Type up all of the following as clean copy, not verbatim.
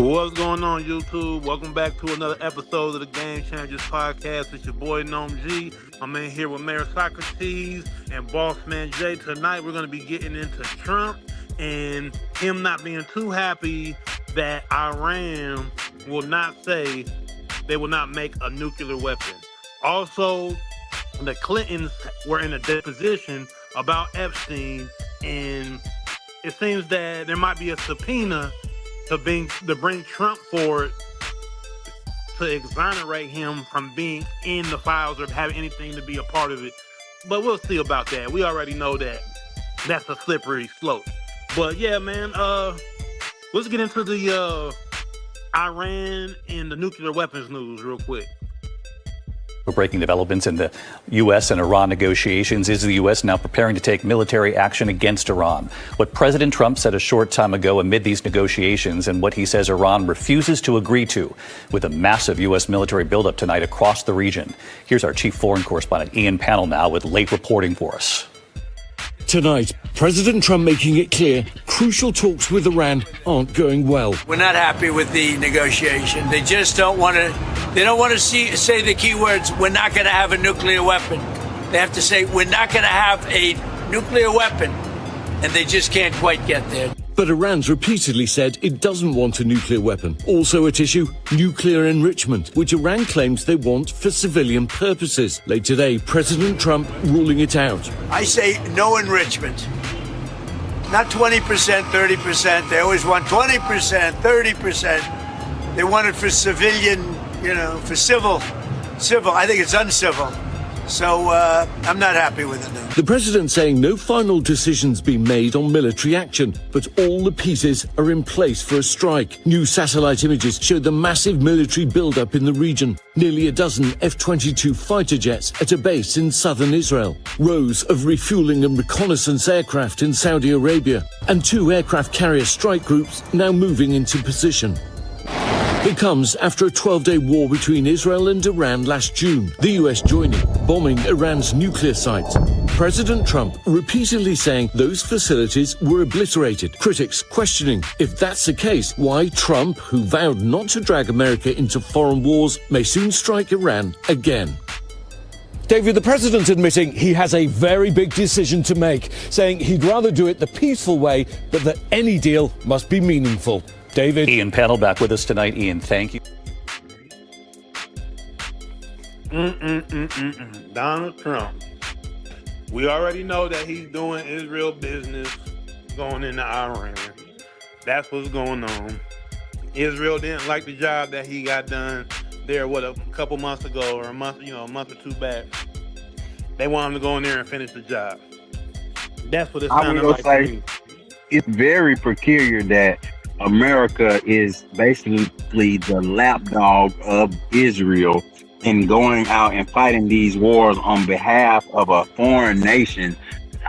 What's going on, YouTube? Welcome back to another episode of the Game Changers Podcast. It's your boy, Gnome G. I'm in here with Mayor Socrates and Boss Man Jay. Tonight, we're going to be getting into Trump and him not being too happy that Iran will not say they will not make a nuclear weapon. Also, the Clintons were in a deposition about Epstein, and it seems that there might be a subpoena to bring Trump forward to exonerate him from being in the files or having anything to be a part of it. But we'll see about that. We already know that that's a slippery slope. But yeah, man, let's get into the Iran and the nuclear weapons news real quick. Breaking developments in the U.S. and Iran negotiations. Is the U.S. now preparing to take military action against Iran? What President Trump said a short time ago amid these negotiations and what he says Iran refuses to agree to, with a massive U.S. military buildup tonight across the region. Here's our chief foreign correspondent, Ian Pannell, now with late reporting for us. Tonight, President Trump making it clear crucial talks with Iran aren't going well. We're not happy with the negotiation. They just don't want to. They don't want to say the key words. We're not going to have a nuclear weapon. They have to say we're not going to have a nuclear weapon, and they just can't quite get there. But Iran's repeatedly said it doesn't want a nuclear weapon. Also at issue, nuclear enrichment, which Iran claims they want for civilian purposes. Late today, President Trump ruling it out. I say no enrichment. Not 20%, 30%. They always want 20%, 30%. They want it for civilian, for civil. I think it's uncivil. So I'm not happy with it now. The president saying no final decisions being made on military action, but all the pieces are in place for a strike. New satellite images show the massive military buildup in the region. Nearly a dozen F-22 fighter jets at a base in southern Israel. Rows of refueling and reconnaissance aircraft in Saudi Arabia. And 2 aircraft carrier strike groups now moving into position. It comes after a 12-day war between Israel and Iran last June, the US joining, bombing Iran's nuclear sites. President Trump repeatedly saying those facilities were obliterated. Critics questioning if that's the case, why Trump, who vowed not to drag America into foreign wars, may soon strike Iran again. David, the president admitting he has a very big decision to make, saying he'd rather do it the peaceful way, but that any deal must be meaningful. David. Ian Pannell back with us tonight. Ian, thank you. Donald Trump. We already know that he's doing Israel business going into Iran. That's what's going on. Israel didn't like the job that he got done there, a couple months ago or a month or two back. They want him to go in there and finish the job. That's what it sounded like to me. It's very peculiar that America is basically the lapdog of Israel in going out and fighting these wars on behalf of a foreign nation.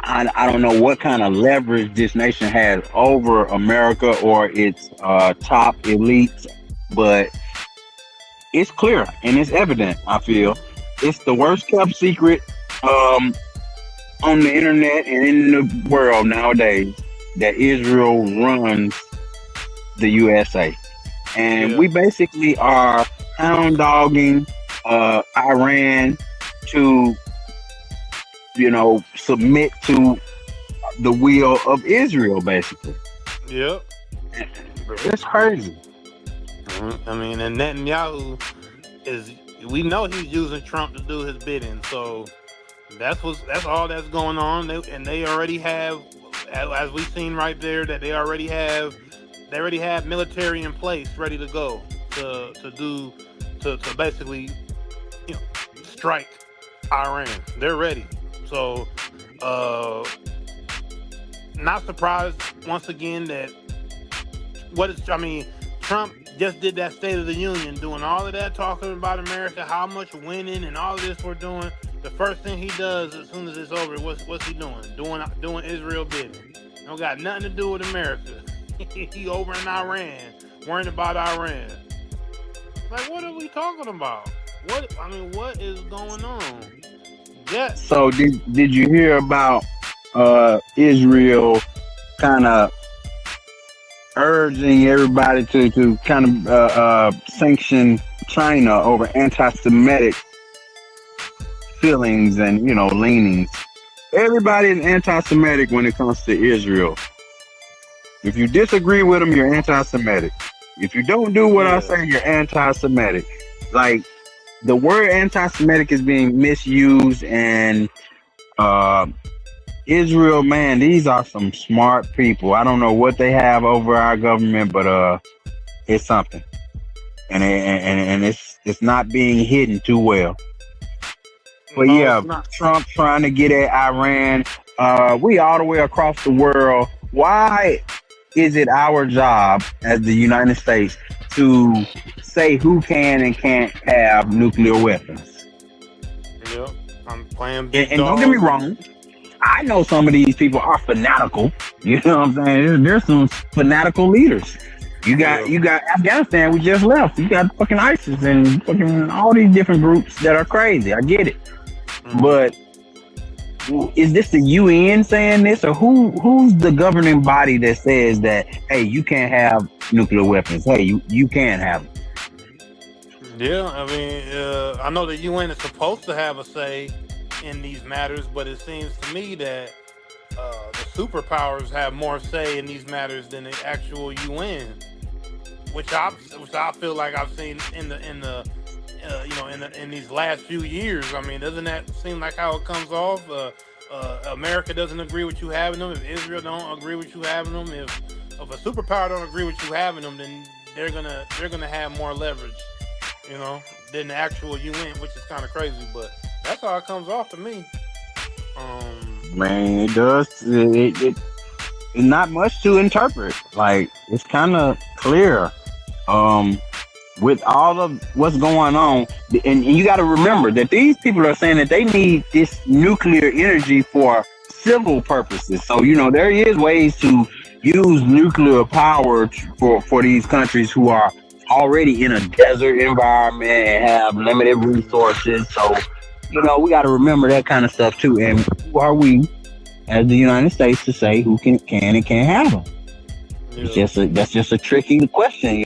I don't know what kind of leverage this nation has over America or its top elites, but it's clear and it's evident, I feel. It's the worst kept secret on the internet and in the world nowadays that Israel runs the USA, and we basically are hound dogging Iran to submit to the will of Israel, basically. Yep. It's crazy. I mean, and Netanyahu we know he's using Trump to do his bidding, so that's all that's going on. They already have, as we've seen right there, that they already have military in place ready to go to basically strike Iran. They're ready. So not surprised once again that Trump just did that State of the Union, doing all of that, talking about America, how much winning and all of this we're doing. The first thing he does as soon as it's over, what's he doing? Doing Israel bidding. Don't got nothing to do with America. He over in Iran, worrying about Iran. Like, what are we talking about? What is going on? Yeah. So did you hear about Israel kind of urging everybody to kind of sanction China over anti-Semitic feelings and leanings. Everybody is anti-Semitic when it comes to Israel. If you disagree with them, you're anti-Semitic. If you don't do what I say, you're anti-Semitic. Like, the word anti-Semitic is being misused, and Israel, man, these are some smart people. I don't know what they have over our government, but it's something, and it's not being hidden too well. But Trump trying to get at Iran. We all the way across the world. Why is it our job as the United States to say who can and can't have nuclear weapons? Yep, I'm playing. And don't get me wrong. I know some of these people are fanatical. You know what I'm saying? There's some fanatical leaders. You got Afghanistan. We just left. You got fucking ISIS and fucking all these different groups that are crazy. I get it, but is this the UN saying this, or who's the governing body that says that, hey, you can't have nuclear weapons? Hey, you can have them. Yeah, I mean, I know the UN is supposed to have a say in these matters, but it seems to me that the superpowers have more say in these matters than the actual UN, which I feel like I've seen in these last few years. I mean, doesn't that seem like how it comes off? America doesn't agree with you having them. If Israel don't agree with you having them, if a superpower don't agree with you having them, then they're gonna have more leverage, than the actual UN, which is kind of crazy, but that's how it comes off to me. Man, it does. It's not much to interpret. Like, it's kind of clear. With all of what's going on, and you got to remember that these people are saying that they need this nuclear energy for civil purposes. So there is ways to use nuclear power for these countries who are already in a desert environment and have limited resources. So we got to remember that kind of stuff too. And who are we, as the United States, to say who can and can't have them? Yeah. That's just a tricky question,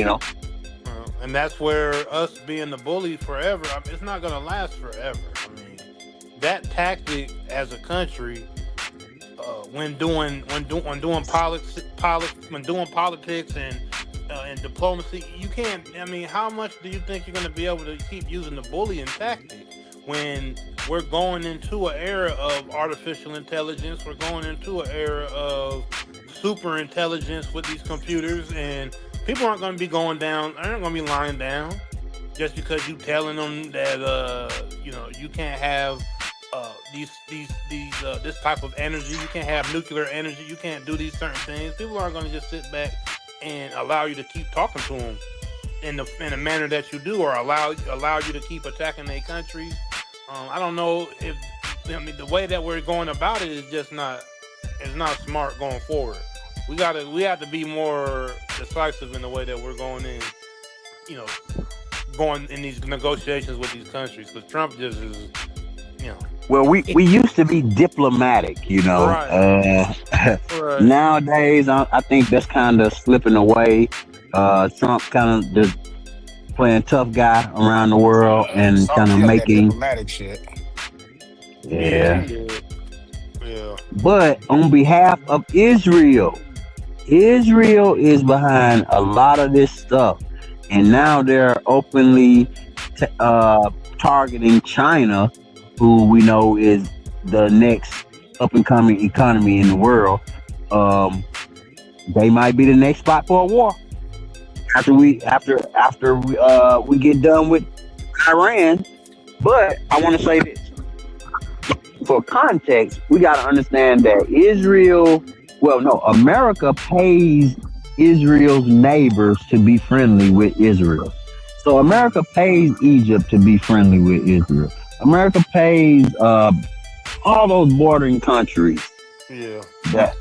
And that's where us being the bully forever, it's not going to last forever. I mean, that tactic as a country, when doing politics and diplomacy, you can't. I mean, how much do you think you're going to be able to keep using the bullying tactic when we're going into an era of artificial intelligence? We're going into an era of super intelligence with these computers, and people aren't going to be going down. They aren't going to be lying down just because you telling them that you can't have this type of energy. You can't have nuclear energy. You can't do these certain things. People aren't going to just sit back and allow you to keep talking to them in a manner that you do, or allow you to keep attacking their countries. I don't know if the way that we're going about it is just not. It's not smart going forward. We have to be more decisive in the way that we're going in, going in these negotiations with these countries, because Trump just is, Well, we used to be diplomatic, Right. Right. Nowadays, I think that's kind of slipping away. Trump kind of just playing tough guy around the world and kind of making diplomatic shit. Yeah. Yeah. But on behalf of Israel is behind a lot of this stuff, and now they're openly targeting China, who we know is the next up and coming economy in the world. They might be the next spot for a war after we get done with Iran. But I want to say this. For context, we got to understand that America pays Israel's neighbors to be friendly with Israel. So America pays Egypt to be friendly with Israel. America pays all those bordering countries that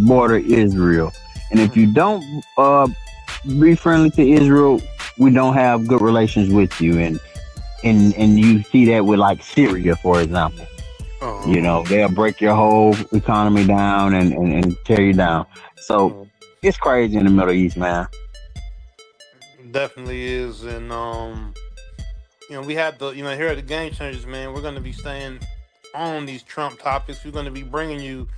border Israel. And if you don't be friendly to Israel, we don't have good relations with you. And you see that with like Syria, for example. They'll break your whole economy down and tear you down. So It's crazy in the Middle East, man. Definitely is, and we had the here at the Game Changers, man. We're going to be staying on these Trump topics. We're going to be bringing you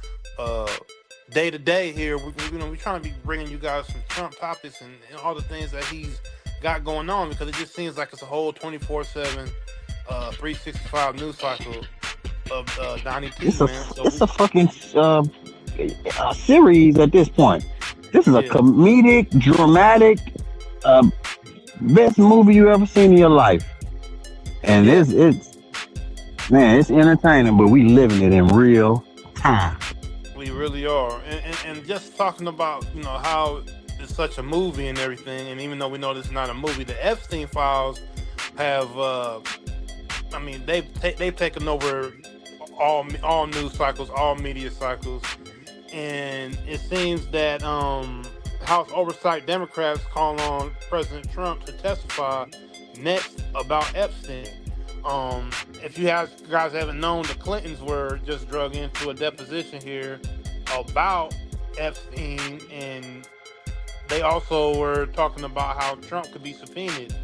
day to day here. We're trying to be bringing you guys some Trump topics and all the things that he's got going on, because it just seems like it's a whole 24/7, 365 news cycle of Donnie T, man. It's a fucking a series at this point. This is a comedic, dramatic, best movie you ever seen in your life. And it's entertaining, but we living it in real time. We really are. And just talking about, how it's such a movie and everything, and even though we know this is not a movie, the Epstein files have they've taken over all news cycles, all media cycles. And it seems that House Oversight Democrats call on President Trump to testify next about Epstein. If you guys haven't known, the Clintons were just drug into a deposition here about Epstein, and they also were talking about how Trump could be subpoenaed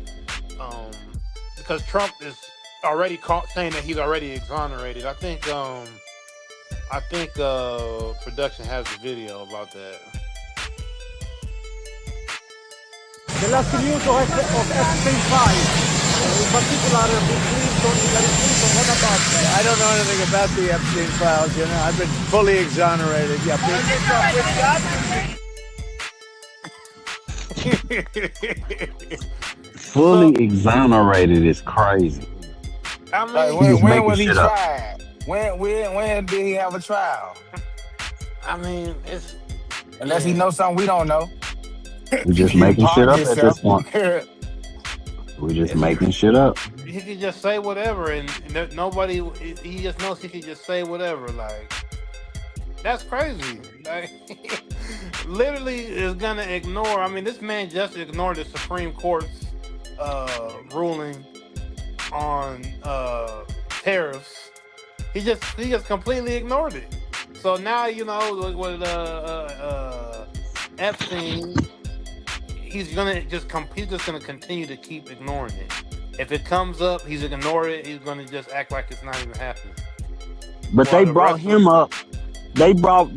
because Trump is already saying that he's already exonerated. I think production has a video about that. The last news of Epstein files, in particular Bill Clinton, Hillary Clinton, what about that? I don't know anything about the Epstein files. I've been fully exonerated. Yeah, Fully exonerated is crazy. I mean, when was he tried? When did he have a trial? I mean, it's unless he knows something we don't know. We're just making shit up at this point. We're just making shit up. He could just say whatever, and nobody. He just knows he could just say whatever. Like, that's crazy. Like, literally is gonna ignore. I mean, this man just ignored the Supreme Court's ruling on tariffs. He just completely ignored it. So now with Epstein, he's just gonna continue to keep ignoring it. If it comes up, he's ignoring it. He's gonna just act like it's not even happening. But they brought him up. They brought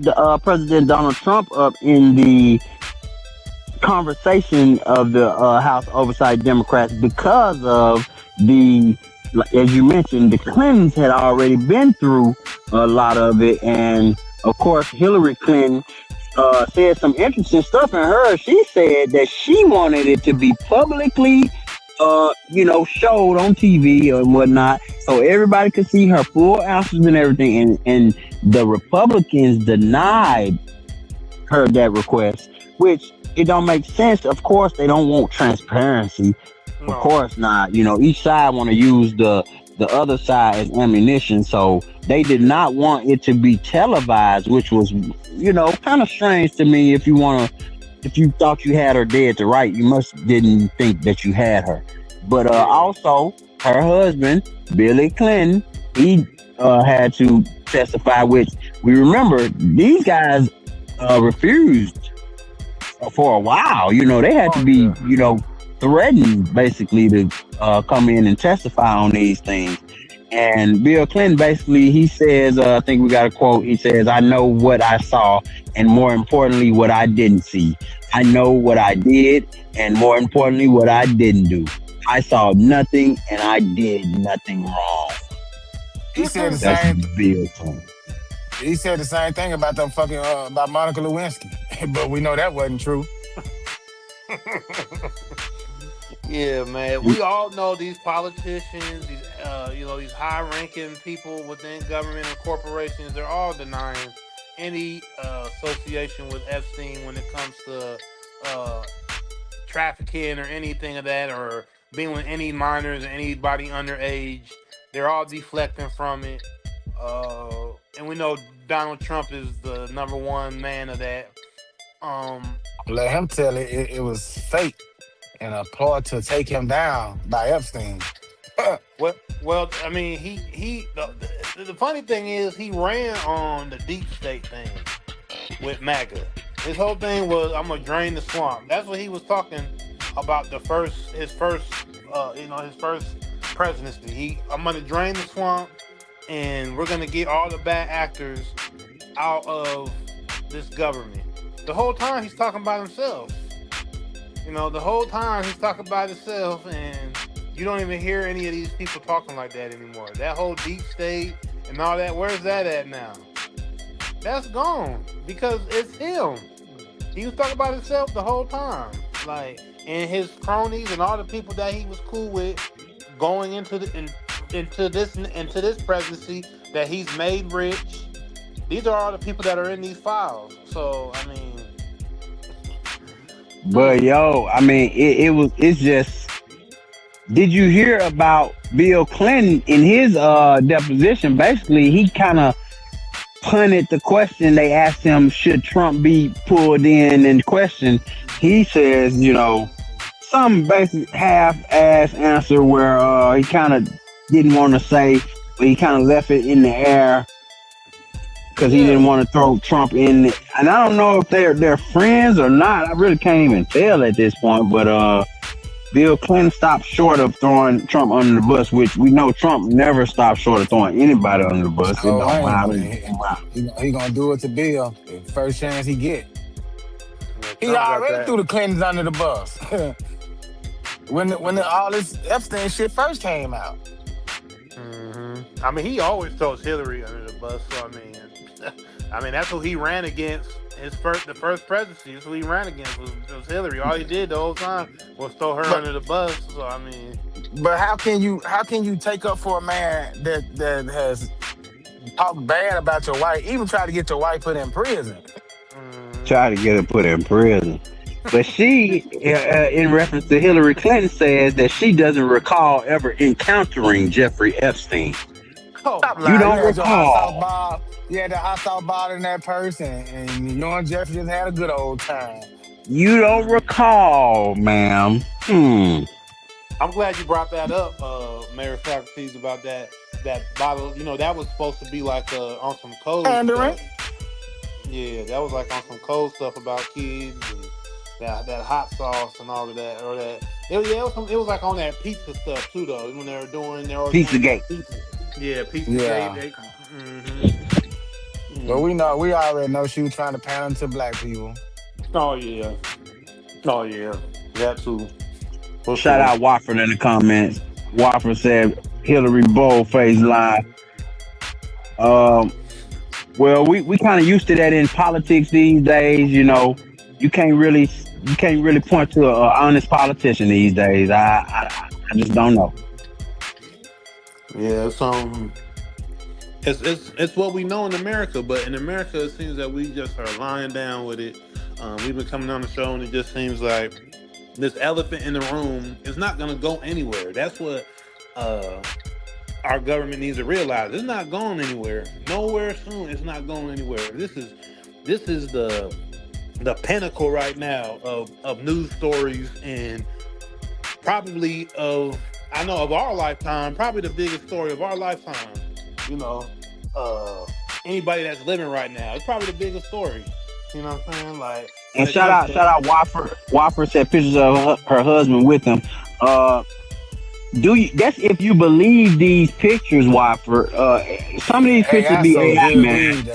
President Donald Trump up in the conversation of the House Oversight Democrats because of as you mentioned, the Clintons had already been through a lot of it, and of course Hillary Clinton said some interesting stuff in her. She said that she wanted it to be publicly showed on TV or whatnot, so everybody could see her full answers and everything. And the Republicans denied her that request, which it don't make sense. Of course, they don't want transparency. No. Of course not. Each side want to use the other side as ammunition, so they did not want it to be televised, which was, kind of strange to me. If you thought you had her dead to right, you didn't think that you had her. But also, her husband, Billy Clinton, he had to testify, which we remember these guys refused for a while. They had to be, threatened basically to come in and testify on these things. And Bill Clinton basically, he says, I think we got a quote. He says, "I know what I saw, and more importantly, what I didn't see. I know what I did, and more importantly, what I didn't do. I saw nothing, and I did nothing wrong." He said the same. Bill Clinton. He said the same thing about them fucking about Monica Lewinsky, but we know that wasn't true. Yeah, man. We all know these politicians, these high-ranking people within government and corporations. They're all denying any association with Epstein when it comes to trafficking or anything of that, or being with any minors or anybody underage. They're all deflecting from it. And we know Donald Trump is the number one man of that. Let him tell it was fake and a plot to take him down by Epstein. Well, I mean, the funny thing is he ran on the deep state thing with MAGA. His whole thing was, I'm gonna drain the swamp. That's what he was talking about. His first presidency. I'm gonna drain the swamp, and we're gonna get all the bad actors out of this government. The whole time he's talking about himself. The whole time he's talking about himself, and you don't even hear any of these people talking like that anymore. That whole deep state and all that, where's that at now? That's gone because it's him. He was talking about himself the whole time, and his cronies and all the people that he was cool with going into this presidency that he's made rich. These are all the people that are in these files. So I mean, but it's just. Did you hear about Bill Clinton in his deposition? Basically, he kind of punted the question. They asked him, should Trump be pulled in and questioned? He says, some basic half-ass answer where he kind of didn't want to say, but he kind of left it in the air because he didn't want to throw Trump in. And I don't know if they're friends or not. I really can't even tell at this point. But Bill Clinton stopped short of throwing Trump under the bus, which we know Trump never stopped short of throwing anybody under the bus. It don't matter. He gonna do it to Bill the first chance he get. He already threw the Clintons under the bus when all this Epstein shit first came out. I mean, he always throws Hillary under the bus. So I mean, that's who he ran against. The first presidency, that's who he ran against was Hillary. All he did the whole time was throw her under the bus. So I mean, but how can you take up for a man that has talked bad about your wife, even try to get your wife put in prison? Try to get her put in prison. But she, in reference to Hillary Clinton, says that she doesn't recall ever encountering Jeffrey Epstein. You don't recall. Yeah, the hot sauce bottle in that person, and you and Jeff just had a good old time. You don't recall, ma'am. I'm glad you brought that up, Mayor Socrates, about that bottle. That was supposed to be like on some cold stuff. Yeah, that was like on some cold stuff about kids and that hot sauce and all of that, or that. It was like on that pizza stuff too, though. When they were doing their Pizzagate. Yeah, Pizzagate. But we already know she was trying to pound to black people. Oh yeah, that too. Shout out Wofford in the comments. Wofford said Hillary bold-faced lie. Well, we kind of used to that in politics these days. You can't really point to an honest politician these days. I just don't know. Yeah, it's what we know in America, but in America it seems that we just are lying down with it. We've been coming on the show, and it just seems like this elephant in the room is not going to go anywhere. That's what our government needs to realize. It's not going anywhere. Nowhere soon. It's not going anywhere. This is the pinnacle right now of news stories, and probably of our lifetime, probably the biggest story of our lifetime. Anybody that's living right now, it's probably the biggest story. You know what I'm saying? And shout out Wofford. Wofford said pictures of her husband with him. That's if you believe these pictures, Wofford. Some of these pictures be AI, man.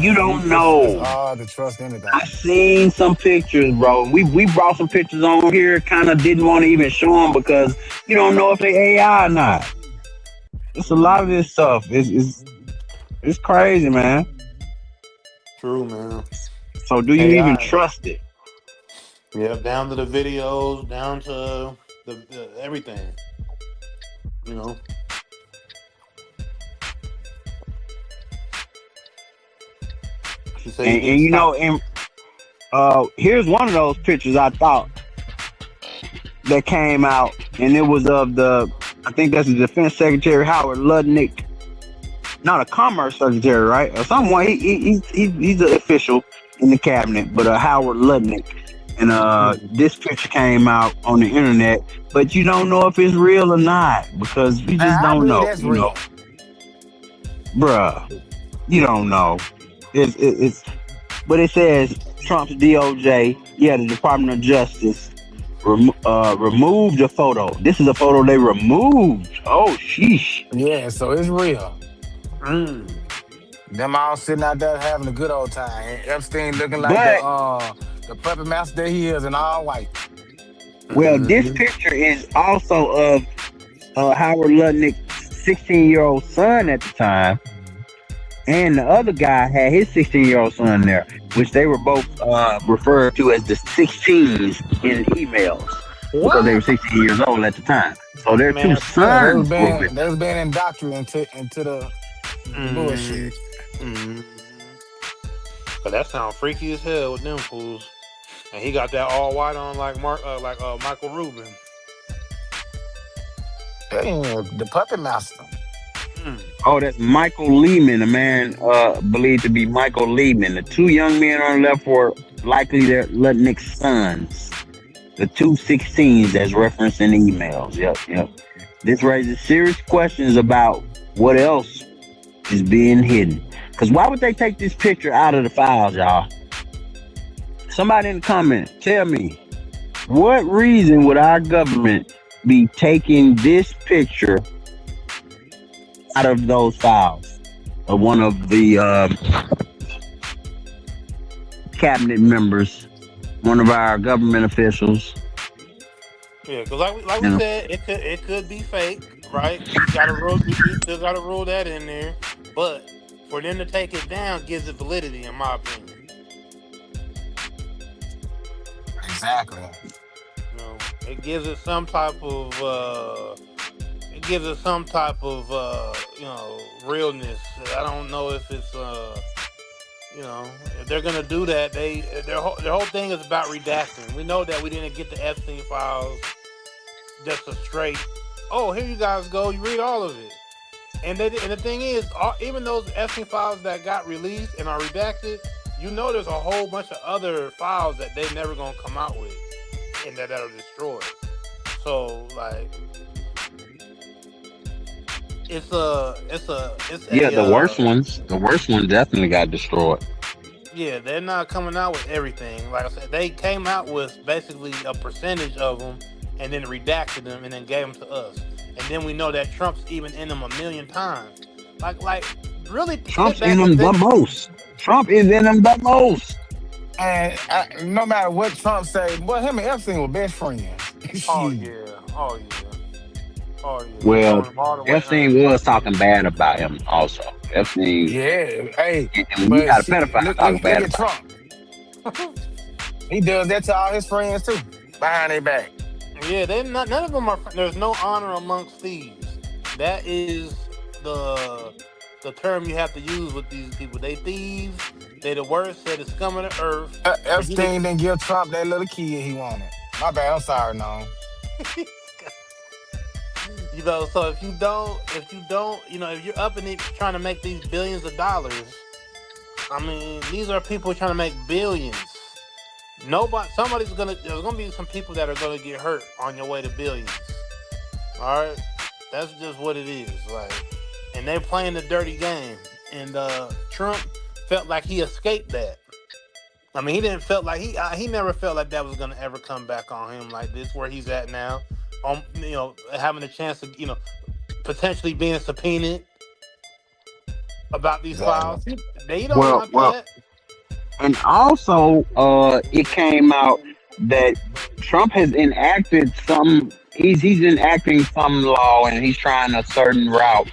You don't know. It's hard to trust anything. I seen some pictures, bro. We brought some pictures on here. Kind of didn't want to even show them because you don't know if they AI or not. It's a lot of this stuff. It's crazy, man. True, man. So do you even trust it? Yeah, down to the videos, down to the everything. Here's one of those pictures I thought that came out, and it was of I think that's the Defense Secretary Howard Lutnick, not a Commerce Secretary, right? Or someone. He's an official in the cabinet, but Howard Lutnick. And this picture came out on the internet, but you don't know if it's real or not because you just don't know. That's real. Bruh, you don't know. But it says Trump's DOJ, the Department of Justice, removed the photo. This is a photo they removed. Oh, sheesh. Yeah, so it's real. Mm. Them all sitting out there having a good old time. And Epstein looking like But the puppet master that he is in all white. well, this picture is also of Howard Lutnick's 16-year-old son at the time, and the other guy had his 16-year-old son there, which they were both referred to as the 16s in emails because they were 16 years old at the time. So their two sons they was being indoctrinated into the bullshit. But that sounds freaky as hell with them fools. And he got that all white on like Michael Rubin. The puppet master. Oh, that's Michael Lehman, a man believed to be Michael Lehman. The two young men on the left were likely their Lutnick's sons. The two 16s that's referenced in the emails. Yep. This raises serious questions about what else is being hidden. Because why would they take this picture out of the files, y'all? Somebody in the comments, tell me, what reason would our government be taking this picture out of those files of one of the cabinet members, one of our government officials? Yeah, because like we said, it could be fake, right? You still gotta rule that in there. But for them to take it down gives it validity, in my opinion. Exactly. It gives it some type of realness. I don't know if it's if they're gonna do that, their whole thing is about redacting. We know that we didn't get the Epstein files just a straight, oh, here you guys go, you read all of it. And the thing is, even those Epstein files that got released and are redacted, there's a whole bunch of other files that they never gonna come out with and that are destroyed. So like, the worst ones. The worst one definitely got destroyed. Yeah, they're not coming out with everything. Like I said, they came out with basically a percentage of them and then redacted them and then gave them to us. And then we know that Trump's even in them a million times. Like really, Trump's in them the most. Trump is in them the most. And no matter what Trump say, well, him and Epstein were best friends. Oh yeah. Well, Epstein was talking bad about him also. Epstein. Yeah, hey. And we got a pedophile talking bad about Trump. He does that to all his friends too, behind their back. Yeah, none of them are. There's no honor amongst thieves. That is the term you have to use with these people. They thieves. They the worst. They the scum of the earth. Epstein didn't give Trump that little kid he wanted. My bad. I'm sorry, no. So if you don't, if you're up in it trying to make these billions of dollars, I mean, these are people trying to make billions. There's gonna be some people that are gonna get hurt on your way to billions. All right, that's just what it is. Like, and they're playing the dirty game. And Trump felt like he escaped that. I mean, he never felt like that was gonna ever come back on him like this, where he's at now. Having a chance to, potentially being subpoenaed about these files. They don't want that. And also, it came out that Trump has enacted he's enacting some law, and he's trying a certain route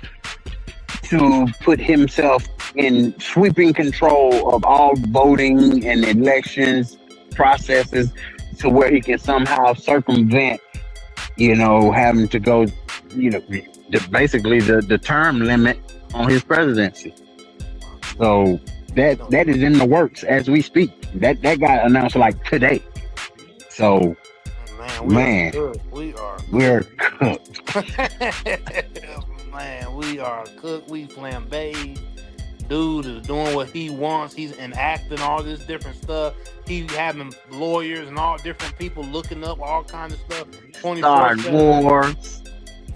to put himself in sweeping control of all voting and elections processes, to where he can somehow circumvent, having to go, basically the term limit on his presidency. So that is in the works as we speak. That got announced like today. So we're cooked. Man, we are cooked. We flambéed. Dude is doing what he wants. He's enacting all this different stuff. He's having lawyers and all different people looking up all kinds of stuff.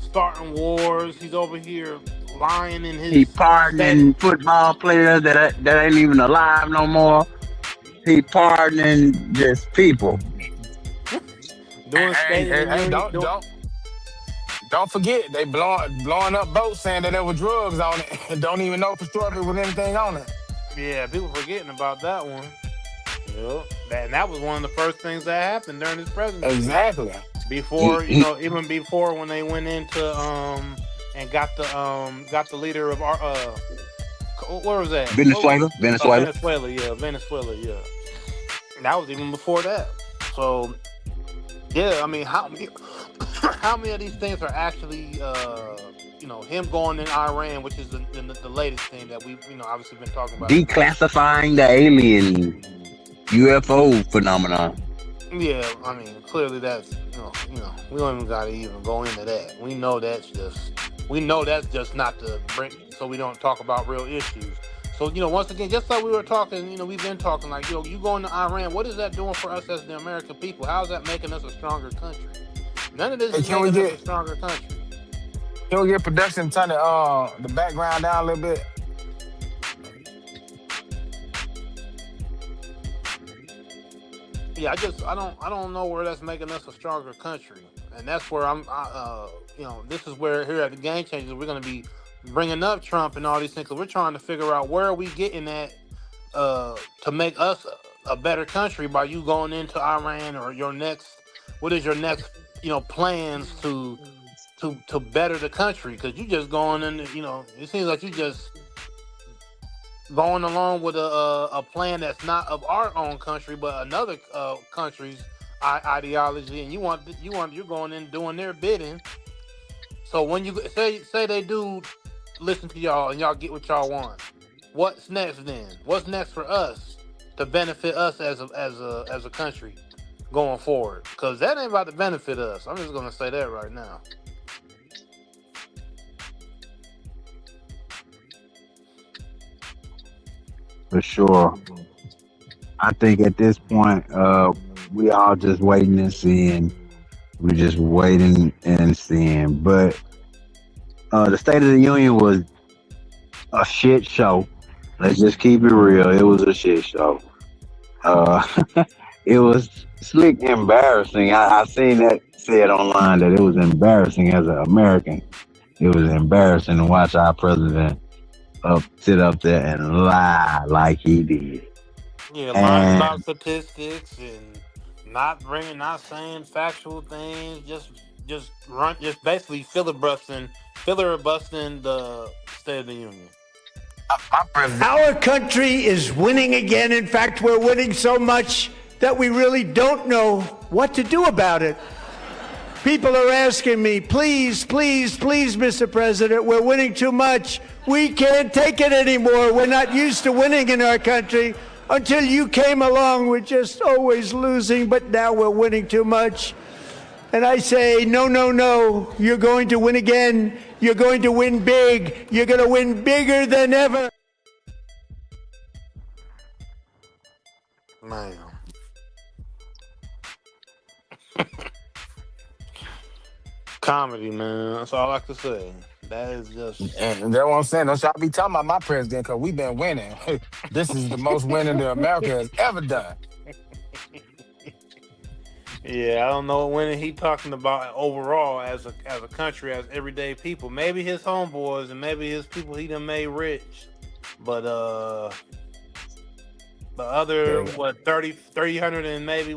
Starting wars. He's over here lying in his. He pardoning football players that ain't even alive no more. he pardoning just people. Doing State of the Hey, Union. don't forget they blowing up boats saying that there were drugs on it and don't even know for sure if it was anything on it. Yeah, people forgetting about that one. Yep. And that was one of the first things that happened during his presidency. Exactly. Before, you know, even before when they went into and got the leader of our where was that? Venezuela. Venezuela, yeah. That was even before that. So yeah, I mean, how many of these things are actually you know, him going in Iran, which is the latest thing that we've, you know, obviously been talking about. Declassifying the alien UFO phenomenon. Yeah, I mean, clearly that's you know, we don't even gotta even go into that. We know that's just not to bring, so we don't talk about real issues. So, you know, once again, just like we were talking, you know, we've been talking, like, you know, you going to Iran, what is that doing for us as the American people? How is that making us a stronger country? None of this is making us a stronger country. Can we get production turn the background down a little bit? Yeah, I don't know where that's making us a stronger country, and that's where you know, this is where here at the Game Changers we're going to be bringing up Trump and all these things, because we're trying to figure out where are we getting at to make us a better country by you going into Iran, or what is your next, you know, plans to better the country, because you just going in, you know, it seems like you just going along with a plan that's not of our own country but another country's ideology, and you're going in doing their bidding. So when you say they do listen to y'all and y'all get what y'all want, what's next then? What's next for us to benefit us as a country going forward? Because that ain't about to benefit us. I'm just gonna say that right now. For sure. I think at this point, we all just waiting and seeing. We're just waiting and seeing. But the State of the Union was a shit show. Let's just keep it real. It was a shit show. It was slick embarrassing. I seen that said online that it was embarrassing as an American. It was embarrassing to watch our president sit up there and lie like he did. Yeah, lying about statistics and not saying factual things, just basically filibustering the State of the Union. Our country is winning again. In fact, we're winning so much that we really don't know what to do about it. People are asking me, please, please, please, Mr. President, we're winning too much. We can't take it anymore. We're not used to winning in our country. Until you came along, we're just always losing, but now we're winning too much. And I say, no, no, no. You're going to win again. You're going to win big. You're going to win bigger than ever. Man. Comedy, man. That's all I can say. That is just... And that's what I'm saying. Don't y'all be talking about my president, because we've been winning. This is the most winning that America has ever done. Yeah, I don't know what winning he talking about overall as a country, as everyday people. Maybe his homeboys and maybe his people he done made rich. But the other, 300 and maybe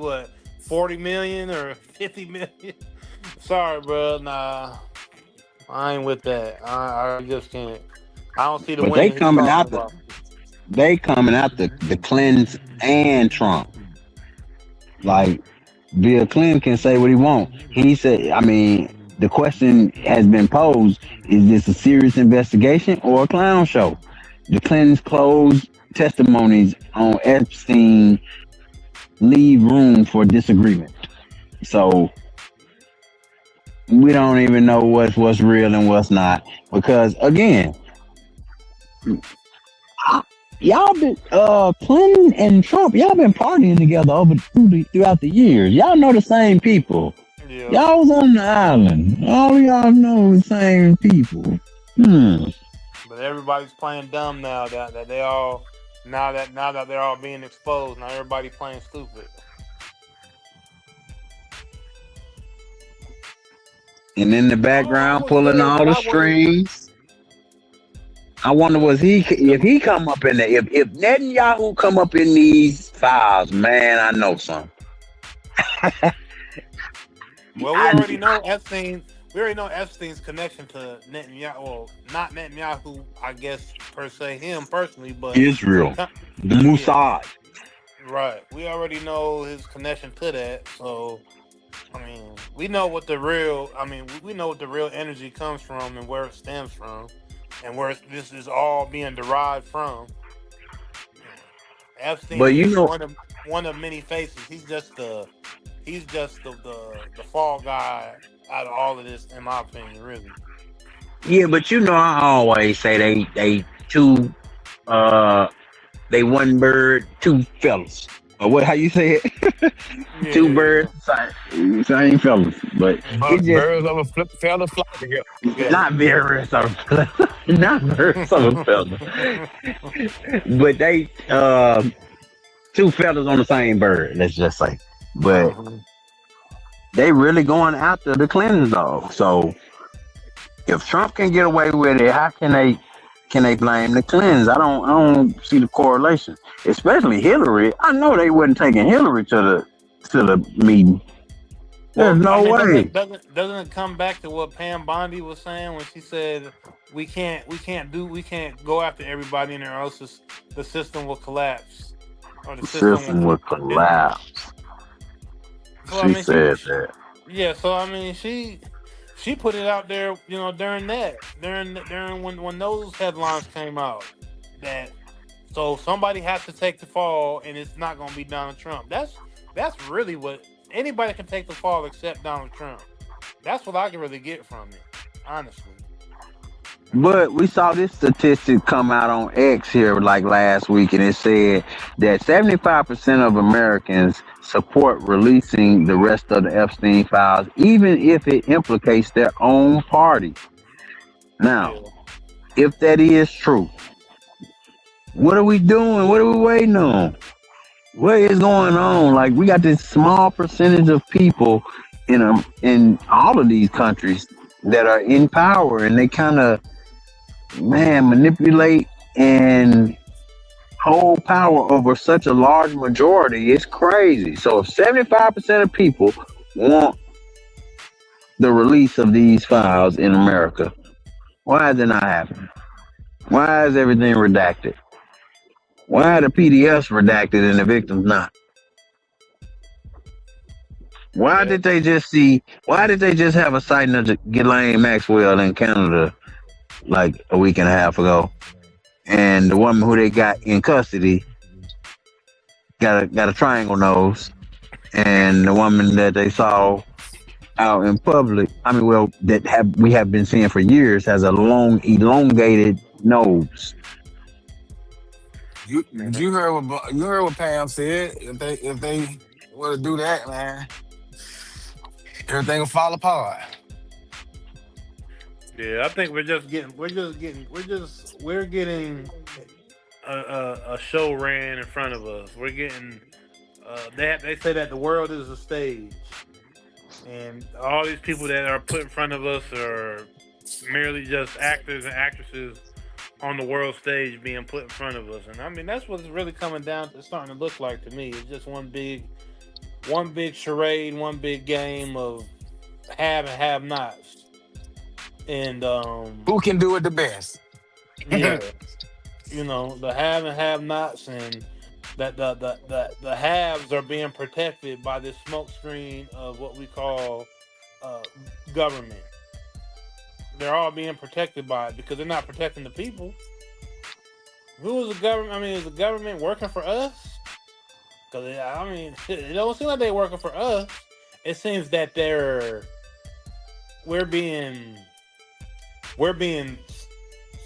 40 million or 50 million? Sorry, bro. Nah. I ain't with that. I just can't. I don't see the but winning. They coming out the Clintons and Trump. Like, Bill Clinton can say what he wants. He said, I mean, the question has been posed, is this a serious investigation or a clown show? The Clintons closed testimonies on Epstein leave room for disagreement. So we don't even know what's real and what's not, because again, y'all been Clinton and Trump, y'all been partying together throughout the years. Y'all know the same people. Yeah. Y'all was on the island. All y'all know the same people. But everybody's playing dumb now that they all Now that they're all being exposed, now everybody playing stupid. And in the I background, was pulling worried. all the I was. strings. I wonder was he if he come up in there, if Netanyahu come up in these files, man, I know something. Well, we already I, know Epstein. We already know Epstein's connection to Netanyahu. Well, not Netanyahu, I guess per se him personally, but Israel, the yeah, Mossad. right. We already know his connection to that. So I mean, we know what the real. I mean, we know what the real energy comes from and where it stems from, and where this is all being derived from. Epstein But is you just know, one of many faces. He's just the fall guy out of all of this, in my opinion, really. yeah, but you know, I always say they two uh they one bird, two fellas. Or what how you say it? Two Yeah, birds, same fellas. But it just Birds of a feather flock together. not very some not very some fellas. But they two feathers on the same bird, let's just say. But Mhm. they really going after the Clintons though. So if Trump can get away with it, how can they blame the Clintons? I don't see the correlation. Especially Hillary. I know they wasn't taking Hillary to the meeting. There's Well, I no mean, way. doesn't it come back to what Pam Bondi was saying when she said we can't go after everybody in there, or else the system will collapse, or the The system will. system would It, collapse. so I She mean, said that. yeah. So I mean, she put it out there, during when those headlines came out, that so somebody has to take the fall, and it's not going to be Donald Trump. That's really what anybody can take the fall except Donald Trump. That's what I can really get from it, honestly. But we saw this statistic come out on X here like last week, and it said that 75% of Americans support releasing the rest of the Epstein files, even if it implicates their own party. Now, Yeah, if that is true, what are we doing? What are we waiting on? What is going on? Like we got this small percentage of people in all of these countries that are in power, and they kind of manipulate and hold power over such a large majority. It's crazy. So if 75% of people want the release of these files in America, why is it not happening? Why is everything redacted? Why are the PDFs redacted and the victims not? Why yeah, did they just see? Why did they just have a sighting of Ghislaine Maxwell in Canada like a week and a half ago? And the woman who they got in custody got a triangle nose, and the woman that they saw out in public, I mean, well, we have been seeing for years, has a long, elongated nose. You heard what Pam said? If they were to do that, man, everything will fall apart. yeah. I think we're getting a show ran in front of us. We're getting they say that the world is a stage, and all these people that are put in front of us are merely just actors and actresses on the world stage being put in front of us. And I mean, that's what it's really coming down to, starting to look like to me. It's just one big charade, one big game of have and have nots. And Who can do it the best? yeah, the have and have nots, and that the haves are being protected by this smoke screen of what we call government. They're all being protected by it because they're not protecting the people. Who is the government? I mean, is the government working for us? Because I mean, it don't seem like they're working for us. It seems that we're being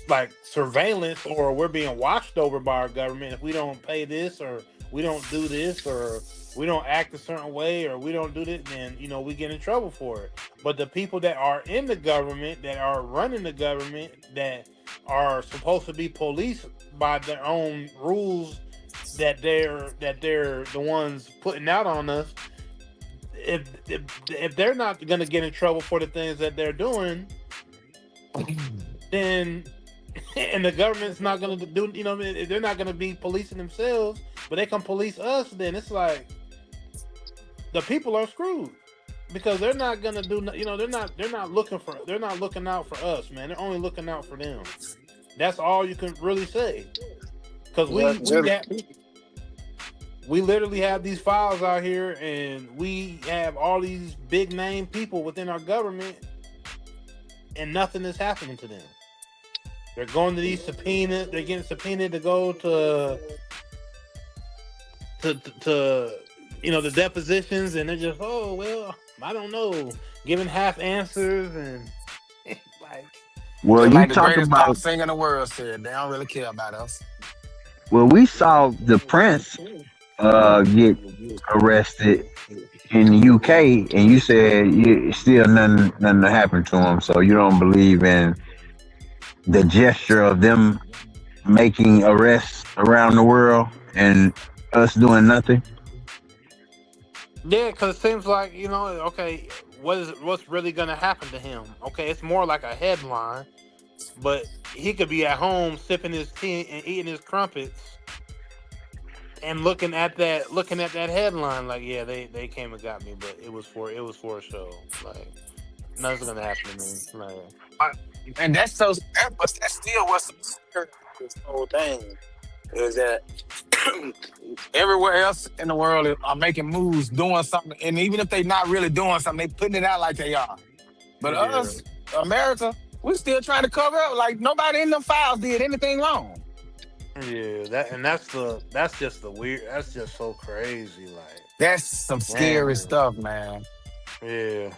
like surveillance, or we're being watched over by our government if we don't pay this, or we don't do this, or we don't act a certain way, or we don't do this, then we get in trouble for it. But the people that are in the government, that are running the government, that are supposed to be policed by their own rules that they're the ones putting out on us. If they're not going to get in trouble for the things that they're doing, then and the government's not going to do, if they're not going to be policing themselves, but they can police us, then it's like the people are screwed because they're not going to do, they're not looking out for us, man. They're only looking out for them. That's all you can really say, because we literally have these files out here, and we have all these big name people within our government, and nothing is happening to them. They're going to these subpoenas. They're getting subpoenaed to go to the depositions, and they're just, oh well, I don't know, giving half answers and like. Well, you like the talk greatest about. pop singer in the world said, they don't really care about us. Well, we saw the Prince get arrested in the UK, and you said still nothing happened to him. So you don't believe in the gesture of them making arrests around the world and us doing nothing? Yeah, because it seems like, okay, what's really gonna happen to him? Okay, it's more like a headline, but he could be at home sipping his tea and eating his crumpets and looking at that headline like, yeah, they came and got me, but it was for a show. Like, nothing's gonna happen to me. Like, And that's still what's this whole thing is that everywhere else in the world are making moves, doing something, and even if they're not really doing something, they putting it out like they are. But us, America, we still trying to cover up like nobody in them files did anything wrong. yeah, that's just the weird. That's just so crazy. Like, That's some scary stuff, man. yeah,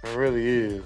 it really is.